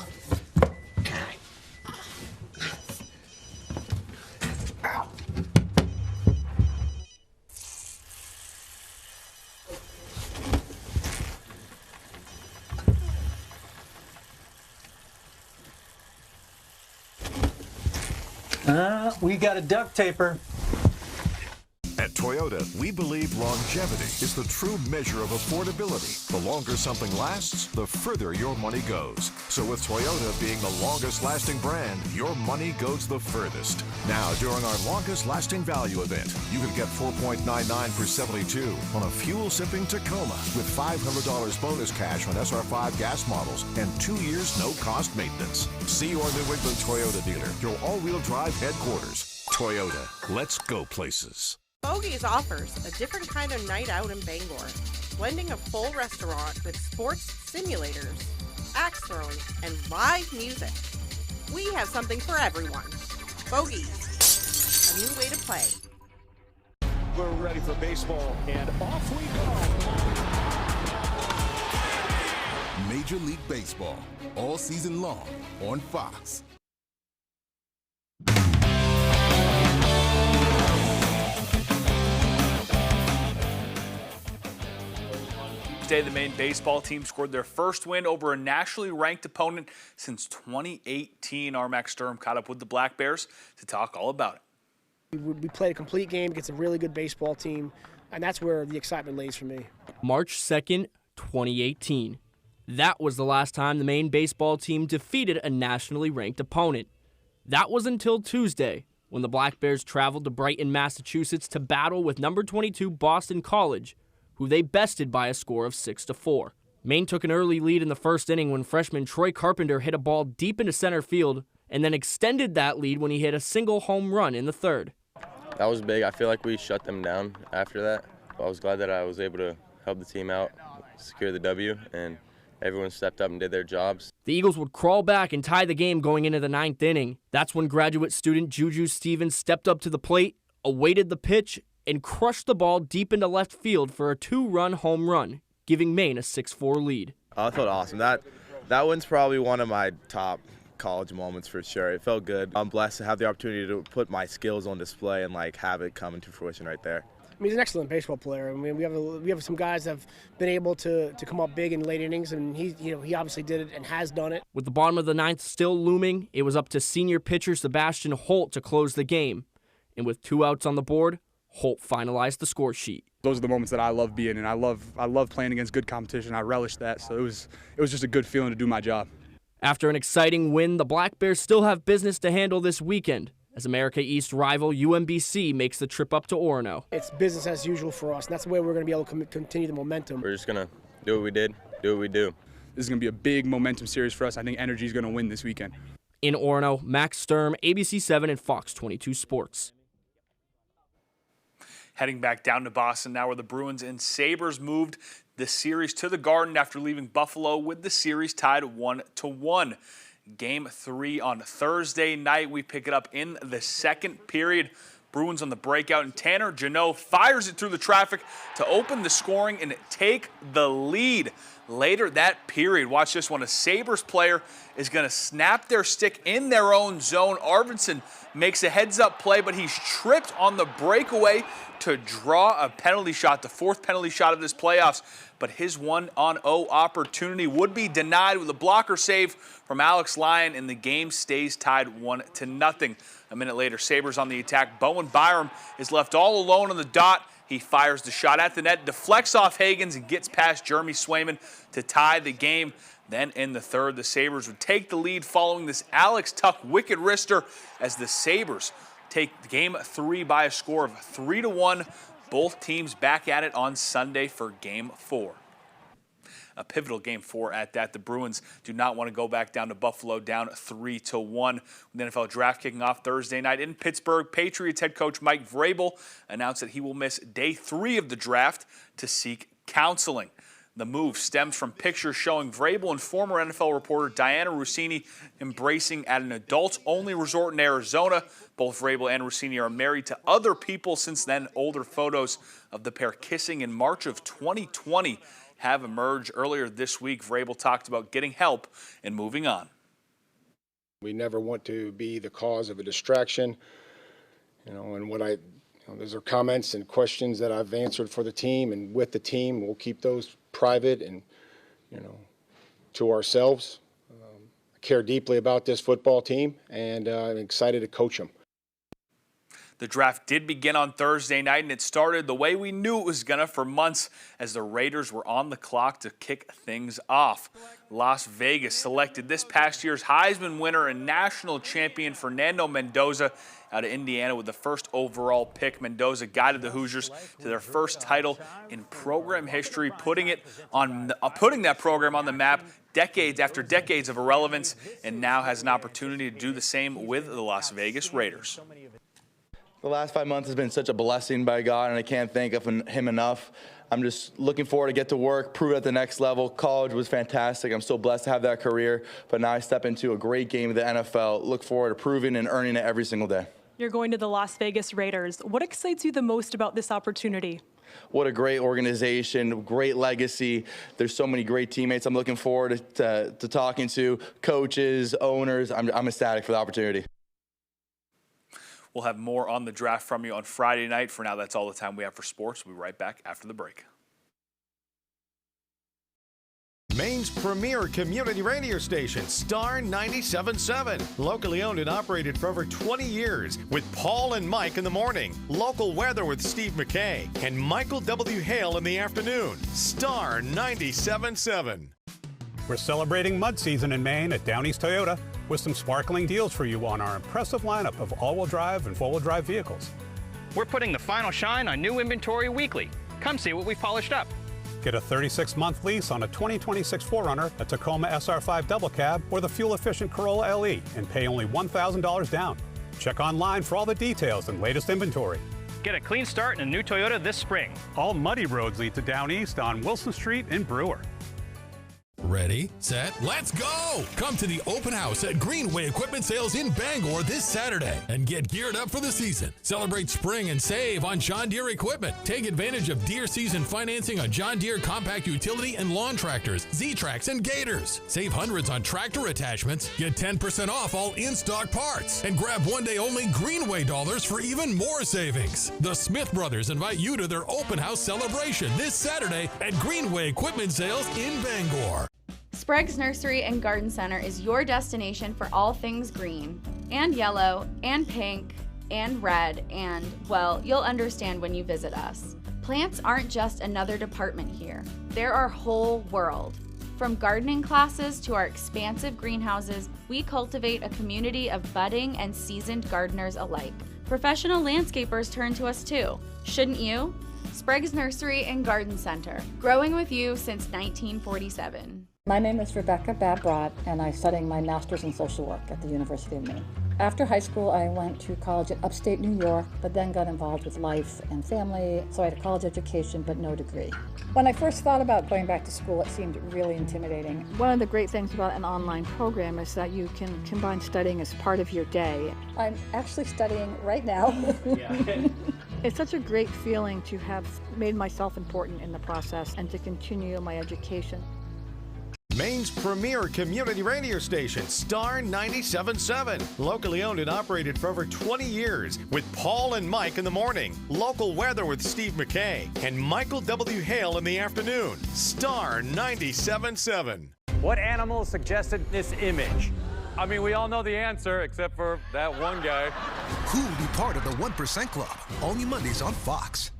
We got a duct taper. At Toyota, we believe longevity is the true measure of affordability. The longer something lasts, the further your money goes. So with Toyota being the longest lasting brand, your money goes the furthest. Now, during our longest lasting value event, you can get 4.99 for 72 on a fuel sipping Tacoma with $500 bonus cash on SR5 gas models and 2 years no cost maintenance. See your New England Toyota dealer, your all-wheel drive headquarters. Toyota, let's go places. Bogies offers a different kind of night out in Bangor, blending a full restaurant with sports simulators, axe throwing, and live music. We have something for everyone. Bogies, a new way to play. We're ready for baseball, and off we go. Major League Baseball, all season long on Fox. Day, the Maine baseball team scored their first win over a nationally ranked opponent since 2018. Our Max Sturm caught up with the Black Bears to talk all about it. We played a complete game against a really good baseball team, and that's where the excitement lays for me. March 2nd, 2018. That was the last time the Maine baseball team defeated a nationally ranked opponent. That was until Tuesday, when the Black Bears traveled to Brighton, Massachusetts to battle with number 22 Boston College, who they bested by a score of 6-4. Maine took an early lead in the first inning when freshman Troy Carpenter hit a ball deep into center field and then extended that lead when he hit a single home run in the third. That was big. I feel like we shut them down after that. I was glad that I was able to help the team out, secure the W, and everyone stepped up and did their jobs. The Eagles would crawl back and tie the game going into the ninth inning. That's when graduate student Juju Stevens stepped up to the plate, awaited the pitch, and crushed the ball deep into left field for a 2-run home run, giving Maine a 6-4 lead. Oh, it felt awesome. That one's probably one of my top college moments for sure. It felt good. I'm blessed to have the opportunity to put my skills on display and have it come into fruition right there. I mean, he's an excellent baseball player. I mean, we have some guys that have been able to come up big in late innings, and he obviously did it and has done it. With the bottom of the ninth still looming, it was up to senior pitcher Sebastian Holt to close the game. And with 2 outs on the board, Holt finalized the score sheet. Those are the moments that I love being in. I love playing against good competition. I relish that. So it was just a good feeling to do my job. After an exciting win, the Black Bears still have business to handle this weekend as America East rival UMBC makes the trip up to Orono. It's business as usual for us, and that's the way we're going to be able to continue the momentum. We're just going to do what we did, do what we do. This is going to be a big momentum series for us. I think Energy is going to win this weekend. In Orono, Max Sturm, ABC 7 and Fox 22 Sports. Heading back down to Boston now, where the Bruins and Sabres moved the series to the Garden after leaving Buffalo with the series tied 1-1. Game 3 on Thursday night. We pick it up in the second period. Bruins on the breakout, and Tanner Jeannot fires it through the traffic to open the scoring and take the lead. Later that period, watch this one. A Sabres player is going to snap their stick in their own zone. Arvidsson makes a heads-up play, but he's tripped on the breakaway to draw a penalty shot, the 4th penalty shot of this playoffs. But his 1-on-0 opportunity would be denied with a blocker save from Alex Lyon, and the game stays tied 1-0. A minute later, Sabres on the attack. Bowen Byram is left all alone on the dot. He fires the shot at the net, deflects off Hagens, and gets past Jeremy Swayman to tie the game. Then in the third, the Sabres would take the lead following this Alex Tuck wicked wrister as the Sabres take game 3 by a score of 3-1. Both teams back at it on Sunday for game 4. A pivotal game 4 at that. The Bruins do not want to go back down to Buffalo, down 3-1. With the NFL draft kicking off Thursday night in Pittsburgh, Patriots head coach Mike Vrabel announced that he will miss day 3 of the draft to seek counseling. The move stems from pictures showing Vrabel and former NFL reporter Diana Rossini embracing at an adults-only resort in Arizona. Both Vrabel and Rossini are married to other people since then. Older photos of the pair kissing in March of 2020 have emerged. Earlier this week, Vrabel talked about getting help and moving on. We never want to be the cause of a distraction, and those are comments and questions that I've answered for the team and with the team. We'll keep those private and, to ourselves. I care deeply about this football team, and I'm excited to coach them. The draft did begin on Thursday night, and it started the way we knew it was going to for months as the Raiders were on the clock to kick things off. Las Vegas selected this past year's Heisman winner and national champion Fernando Mendoza out of Indiana with the first overall pick. Mendoza guided the Hoosiers to their first title in program history, putting that program on the map decades after decades of irrelevance, and now has an opportunity to do the same with the Las Vegas Raiders. The last 5 months has been such a blessing by God, and I can't thank him enough. I'm just looking forward to get to work, prove at the next level. College was fantastic. I'm so blessed to have that career, but now I step into a great game of the NFL. Look forward to proving and earning it every single day. You're going to the Las Vegas Raiders. What excites you the most about this opportunity? What a great organization, great legacy. There's so many great teammates I'm looking forward to talking to, coaches, owners. I'm ecstatic for the opportunity. We'll have more on the draft from you on Friday night. For now, that's all the time we have for sports. We'll be right back after the break. Maine's premier community radio station, Star 97.7. Locally owned and operated for over 20 years with Paul and Mike in the morning. Local weather with Steve McKay and Michael W. Hale in the afternoon. Star 97.7. We're celebrating mud season in Maine at Down East Toyota with some sparkling deals for you on our impressive lineup of all-wheel drive and four-wheel drive vehicles. We're putting the final shine on new inventory weekly. Come see what we've polished up. Get a 36-month lease on a 2026 4Runner, a Tacoma SR5 double cab, or the fuel-efficient Corolla LE and pay only $1,000 down. Check online for all the details and latest inventory. Get a clean start in a new Toyota this spring. All muddy roads lead to Down East on Wilson Street in Brewer. Ready, set, let's go! Come to the open house at Greenway Equipment Sales in Bangor this Saturday and get geared up for the season. Celebrate spring and save on John Deere equipment. Take advantage of Deere season financing on John Deere compact utility and lawn tractors, Z-Trax, and Gators. Save hundreds on tractor attachments. Get 10% off all in-stock parts. And grab one-day-only Greenway dollars for even more savings. The Smith Brothers invite you to their open house celebration this Saturday at Greenway Equipment Sales in Bangor. Sprague's Nursery and Garden Center is your destination for all things green, and yellow, and pink, and red, and, well, you'll understand when you visit us. Plants aren't just another department here. They're our whole world. From gardening classes to our expansive greenhouses, we cultivate a community of budding and seasoned gardeners alike. Professional landscapers turn to us too. Shouldn't you? Sprague's Nursery and Garden Center, growing with you since 1947. My name is Rebecca Babrod, and I'm studying my master's in social work at the University of Maine. After high school, I went to college in upstate New York, but then got involved with life and family, so I had a college education, but no degree. When I first thought about going back to school, it seemed really intimidating. One of the great things about an online program is that you can combine studying as part of your day. I'm actually studying right now. It's such a great feeling to have made myself important in the process and to continue my education. Maine's premier community radio station, Star 97.7. Locally owned and operated for over 20 years with Paul and Mike in the morning. Local weather with Steve McKay and Michael W. Hale in the afternoon. Star 97.7. What animal suggested this image? I mean, we all know the answer except for that one guy. Who will be part of the 1% Club? Only Mondays on Fox.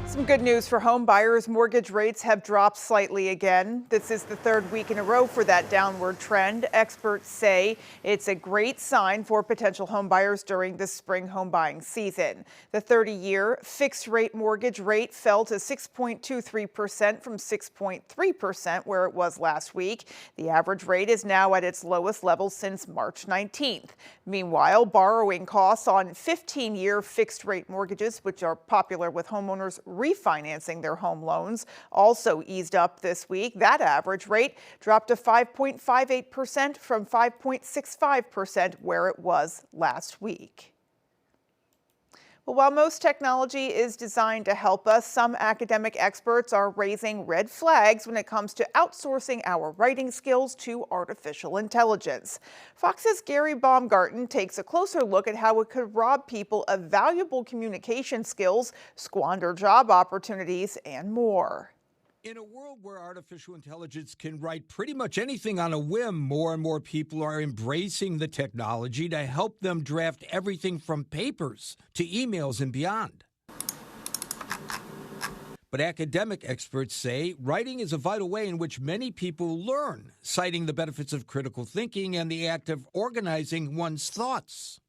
Some good news for home buyers. Mortgage rates have dropped slightly again. This is the third week in a row for that downward trend. Experts say it's a great sign for potential home buyers during the spring home buying season. The 30-year fixed rate mortgage rate fell to 6.23% from 6.3% where it was last week. The average rate is now at its lowest level since March 19th. Meanwhile, borrowing costs on 15-year fixed rate mortgages, which are popular with homeowners refinancing their home loans, also eased up this week. That average rate dropped to 5.58% from 5.65% where it was last week. Well, while most technology is designed to help us, some academic experts are raising red flags when it comes to outsourcing our writing skills to artificial intelligence. Fox's Gary Baumgarten takes a closer look at how it could rob people of valuable communication skills, squander job opportunities, and more. In a world where artificial intelligence can write pretty much anything on a whim, more and more people are embracing the technology to help them draft everything from papers to emails and beyond. But academic experts say writing is a vital way in which many people learn, citing the benefits of critical thinking and the act of organizing one's thoughts.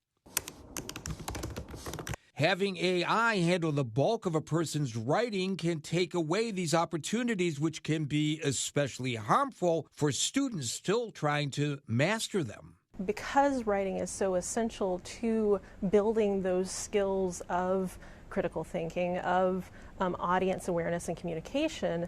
Having AI handle the bulk of a person's writing can take away these opportunities, which can be especially harmful for students still trying to master them. Because writing is so essential to building those skills of critical thinking, of audience awareness and communication,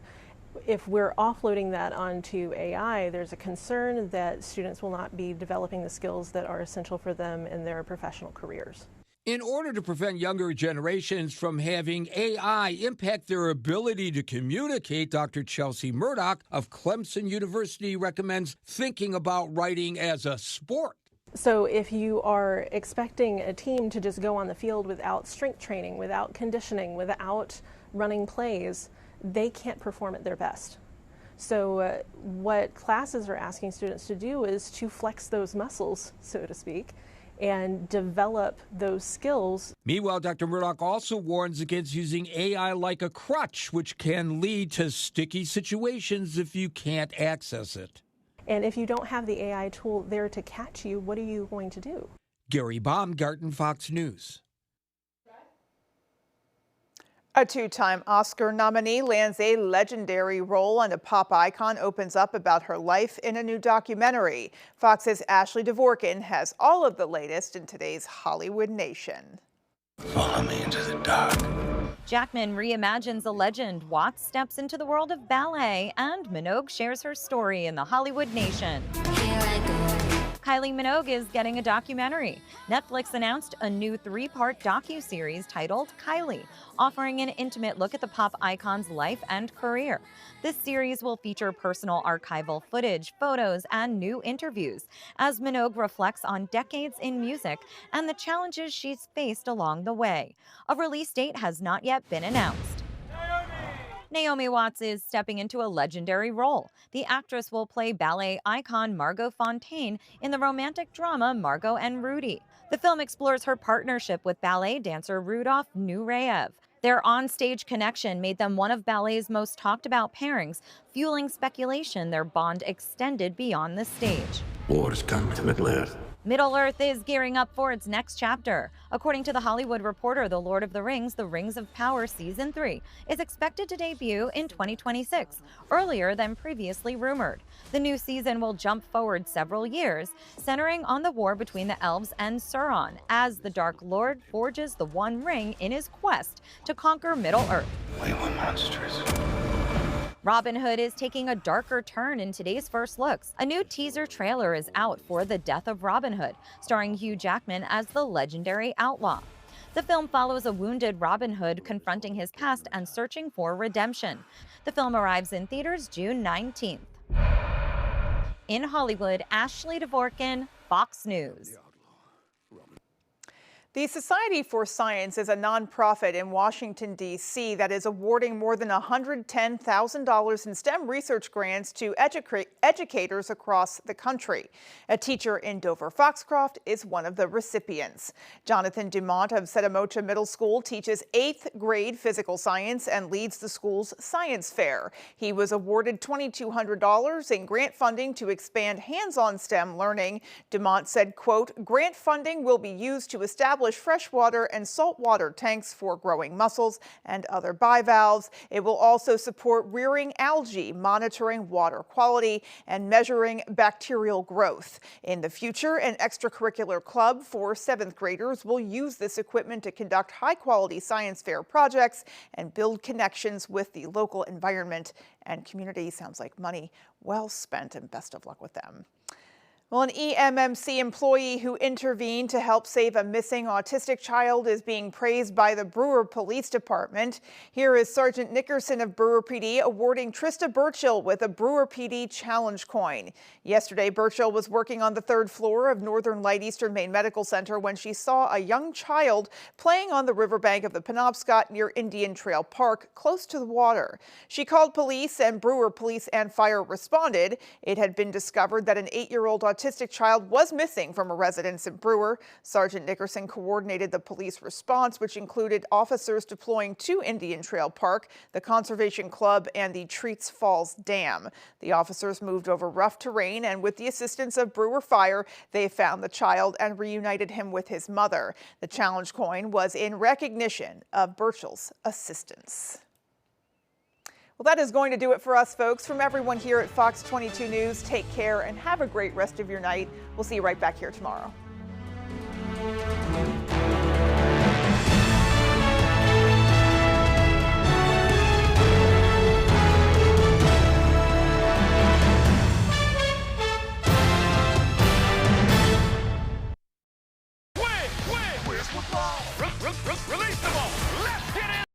if we're offloading that onto AI, there's a concern that students will not be developing the skills that are essential for them in their professional careers. In order to prevent younger generations from having AI impact their ability to communicate, Dr. Chelsea Murdoch of Clemson University recommends thinking about writing as a sport. So if you are expecting a team to just go on the field without strength training, without conditioning, without running plays, they can't perform at their best. So what classes are asking students to do is to flex those muscles, so to speak, and develop those skills. Meanwhile, Dr. Murdoch also warns against using AI like a crutch, which can lead to sticky situations if you can't access it. And if you don't have the AI tool there to catch you, what are you going to do? Gary Baumgarten, Fox News. A two-time Oscar nominee lands a legendary role, and a pop icon opens up about her life in a new documentary. Fox's Ashley Dvorkin has all of the latest in today's Hollywood Nation. Follow me into the dark. Jackman reimagines a legend, Watts steps into the world of ballet, and Minogue shares her story in the Hollywood Nation. Kylie Minogue is getting a documentary. Netflix announced a new 3-part docuseries titled Kylie, offering an intimate look at the pop icon's life and career. This series will feature personal archival footage, photos, and new interviews as Minogue reflects on decades in music and the challenges she's faced along the way. A release date has not yet been announced. Naomi Watts is stepping into a legendary role. The actress will play ballet icon Margot Fonteyn in the romantic drama Margot and Rudy. The film explores her partnership with ballet dancer Rudolf Nureyev. Their on-stage connection made them one of ballet's most talked about pairings, fueling speculation their bond extended beyond the stage. War is coming to Middle-earth. Middle-earth is gearing up for its next chapter. According to The Hollywood Reporter, The Lord of the Rings, The Rings of Power Season 3 is expected to debut in 2026, earlier than previously rumored. The new season will jump forward several years, centering on the war between the elves and Sauron, as the Dark Lord forges the One Ring in his quest to conquer Middle-earth. We were monsters. Robin Hood is taking a darker turn in today's first looks. A new teaser trailer is out for The Death of Robin Hood, starring Hugh Jackman as the legendary outlaw. The film follows a wounded Robin Hood confronting his past and searching for redemption. The film arrives in theaters June 19th. In Hollywood, Ashley Dvorkin, Fox News. The Society for Science is a nonprofit in Washington, D.C. that is awarding more than $110,000 in STEM research grants to educators across the country. A teacher in Dover-Foxcroft is one of the recipients. Jonathan Dumont of Sedamocha Middle School teaches 8th grade physical science and leads the school's science fair. He was awarded $2,200 in grant funding to expand hands-on STEM learning. Dumont said, quote, "Grant funding will be used to establish freshwater and saltwater tanks for growing mussels and other bivalves. It will also support rearing algae, monitoring water quality, and measuring bacterial growth. In the future, an extracurricular club for 7th graders will use this equipment to conduct high-quality science fair projects and build connections with the local environment and community." Sounds like money well spent, and best of luck with them. Well, an EMMC employee who intervened to help save a missing autistic child is being praised by the Brewer Police Department. Here is Sergeant Nickerson of Brewer PD awarding Trista Burchill with a Brewer PD Challenge coin. Yesterday, Burchill was working on the 3rd floor of Northern Light Eastern Maine Medical Center when she saw a young child playing on the riverbank of the Penobscot near Indian Trail Park, close to the water. She called police, and Brewer Police and Fire responded. It had been discovered that an 8-year-old autistic child was missing from a residence in Brewer. Sergeant Nickerson coordinated the police response, which included officers deploying to Indian Trail Park, the Conservation Club, and the Treats Falls Dam. The officers moved over rough terrain, and with the assistance of Brewer Fire, they found the child and reunited him with his mother. The challenge coin was in recognition of Burchill's assistance. Well, that is going to do it for us, folks. From everyone here at Fox 22 News, take care and have a great rest of your night. We'll see you right back here tomorrow. Where's the ball? Release the ball. Let's get it.